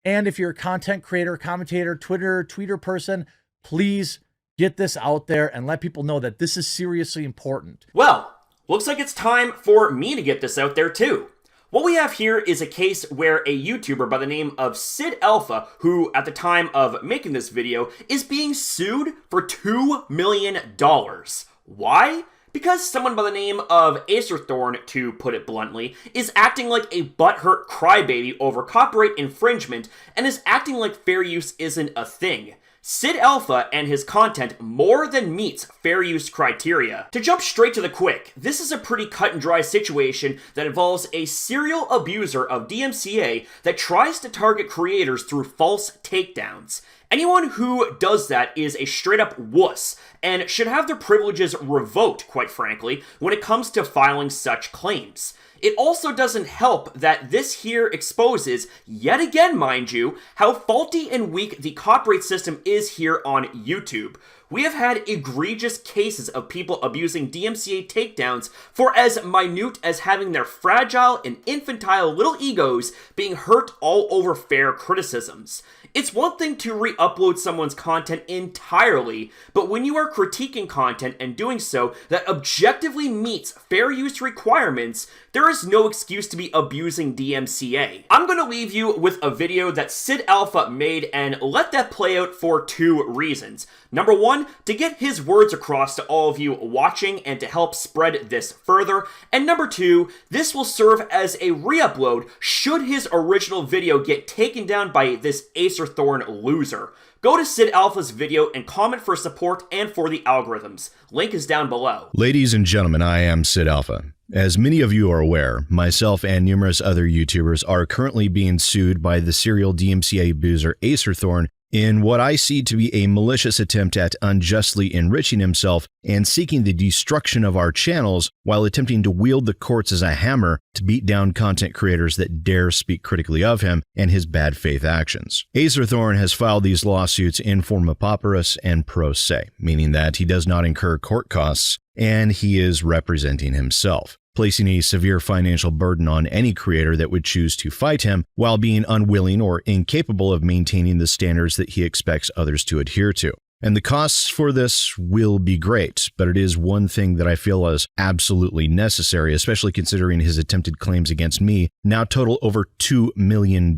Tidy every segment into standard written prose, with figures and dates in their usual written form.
And if you're a content creator, commentator, Twitter, tweeter person, please get this out there and let people know that this is seriously important. Well, looks like it's time for me to get this out there too. What we have here is a case where a YouTuber by the name of Sid Alpha, who at the time of making this video, is being sued for $2 million. Why? Because someone by the name of Acerthorn, to put it bluntly, is acting like a butthurt crybaby over copyright infringement and is acting like fair use isn't a thing. Sid Alpha and his content more than meets fair use criteria. To jump straight to the quick, this is a pretty cut and dry situation that involves a serial abuser of DMCA that tries to target creators through false takedowns. Anyone who does that is a straight up wuss and should have their privileges revoked, quite frankly, when it comes to filing such claims. It also doesn't help that this here exposes, yet again mind you, how faulty and weak the copyright system is here on YouTube. We have had egregious cases of people abusing DMCA takedowns for as minute as having their fragile and infantile little egos being hurt all over fair criticisms. It's one thing to re-upload someone's content entirely, but when you are critiquing content and doing so that objectively meets fair use requirements, there is no excuse to be abusing DMCA. I'm going to leave you with a video that Sid Alpha made and let that play out for two reasons. Number one, to get his words across to all of you watching and to help spread this further. And number two, this will serve as a re-upload should his original video get taken down by this Acerthorn loser. Go to Sid Alpha's video and comment for support and for the algorithms. Link is down below. Ladies and gentlemen, I am Sid Alpha. As many of you are aware, myself and numerous other YouTubers are currently being sued by the serial DMCA abuser Acerthorn in what I see to be a malicious attempt at unjustly enriching himself and seeking the destruction of our channels while attempting to wield the courts as a hammer to beat down content creators that dare speak critically of him and his bad faith actions. Acerthorn has filed these lawsuits in forma pauperis and pro se, meaning that he does not incur court costs and he is representing himself, placing a severe financial burden on any creator that would choose to fight him while being unwilling or incapable of maintaining the standards that he expects others to adhere to. And the costs for this will be great, but it is one thing that I feel is absolutely necessary, especially considering his attempted claims against me now total over $2 million,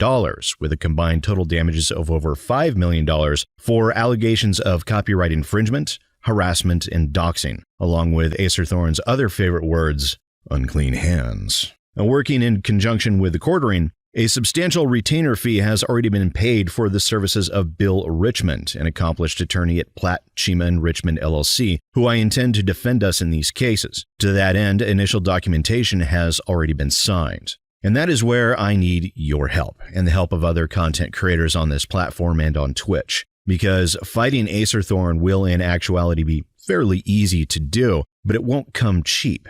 with a combined total damages of over $5 million for allegations of copyright infringement, harassment, and doxing, along with Acerthorn's other favorite words, unclean hands. Now, working in conjunction with the quartering, a substantial retainer fee has already been paid for the services of Bill Richmond, an accomplished attorney at Platt, Chima and Richmond LLC, who I intend to defend us in these cases. To that end, initial documentation has already been signed. And that is where I need your help and the help of other content creators on this platform and on Twitch, because fighting Acerthorn will in actuality be fairly easy to do, but it won't come cheap.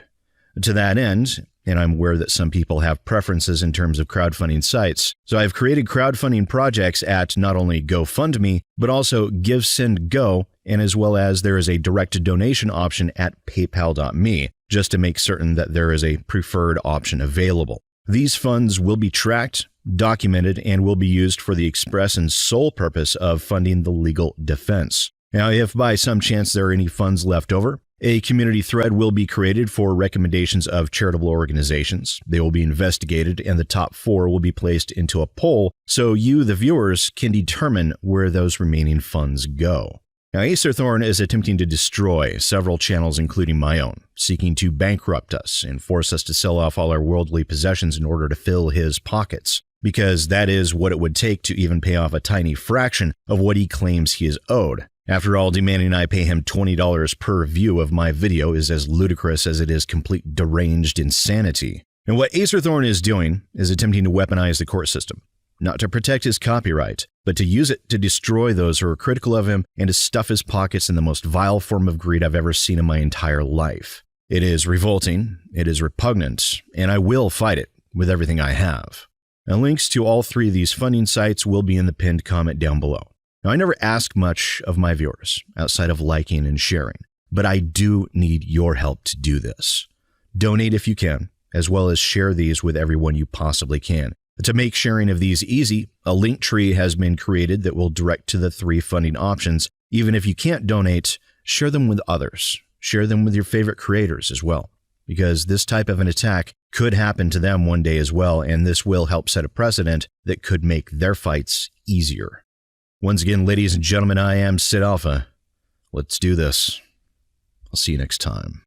To that end, and I'm aware that some people have preferences in terms of crowdfunding sites, so I've created crowdfunding projects at not only GoFundMe, but also GiveSendGo, and as well as there is a direct donation option at PayPal.me, just to make certain that there is a preferred option available. These funds will be tracked, documented, and will be used for the express and sole purpose of funding the legal defense. Now, if by some chance there are any funds left over, a community thread will be created for recommendations of charitable organizations. They will be investigated, and the top 4 will be placed into a poll so you, the viewers, can determine where those remaining funds go. Now, Acerthorn is attempting to destroy several channels, including my own, seeking to bankrupt us and force us to sell off all our worldly possessions in order to fill his pockets, because that is what it would take to even pay off a tiny fraction of what he claims he is owed. After all, demanding I pay him $20 per view of my video is as ludicrous as it is complete deranged insanity. And what Acerthorn is doing is attempting to weaponize the court system, not to protect his copyright, but to use it to destroy those who are critical of him and to stuff his pockets in the most vile form of greed I've ever seen in my entire life. It is revolting, it is repugnant, and I will fight it with everything I have. And links to all 3 of these funding sites will be in the pinned comment down below. Now, I never ask much of my viewers outside of liking and sharing, but I do need your help to do this. Donate if you can, as well as share these with everyone you possibly can. To make sharing of these easy, a link tree has been created that will direct to the 3 funding options. Even if you can't donate, share them with others. Share them with your favorite creators as well, because this type of an attack could happen to them one day as well, and this will help set a precedent that could make their fights easier. Once again, ladies and gentlemen, I am Sid Alpha. Let's do this. I'll see you next time.